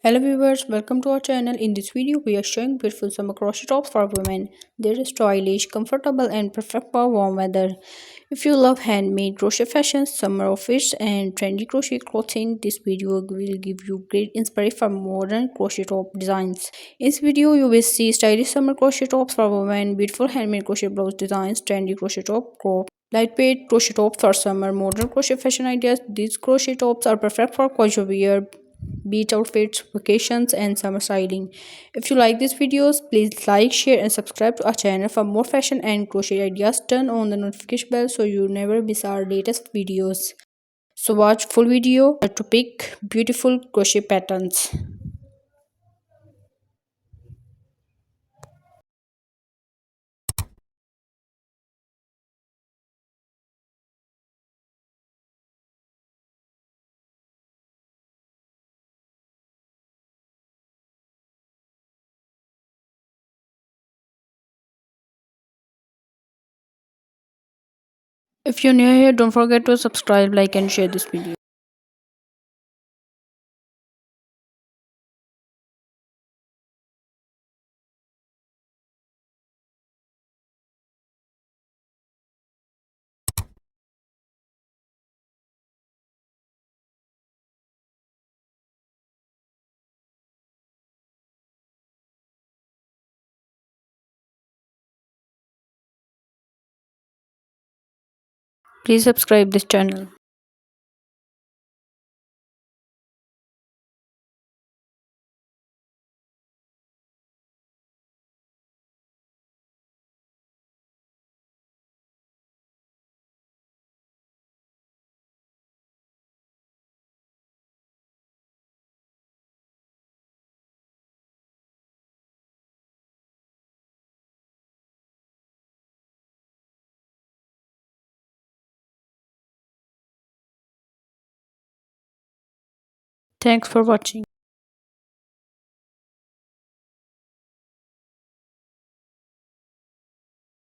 Hello viewers, welcome to our channel. In this video, we are showing beautiful summer crochet tops for women. They're stylish, comfortable and perfect for warm weather. If you love handmade crochet fashion, summer outfits and trendy crochet clothing, this video will give you great inspiration for modern crochet top designs. In this video, you will see stylish summer crochet tops for women, beautiful handmade crochet blouse designs, trendy crochet top, crop, lightweight crochet tops for summer, modern crochet fashion ideas. These crochet tops are perfect for casual wear, beach outfits, vacations, and summer styling. If you like these videos, please like, share, and subscribe to our channel for more fashion and crochet ideas. Turn on the notification bell so you never miss our latest videos. So watch full video to pick beautiful crochet patterns. If you're new here, don't forget to subscribe, like, and share this video. Please subscribe this channel. Thanks for watching.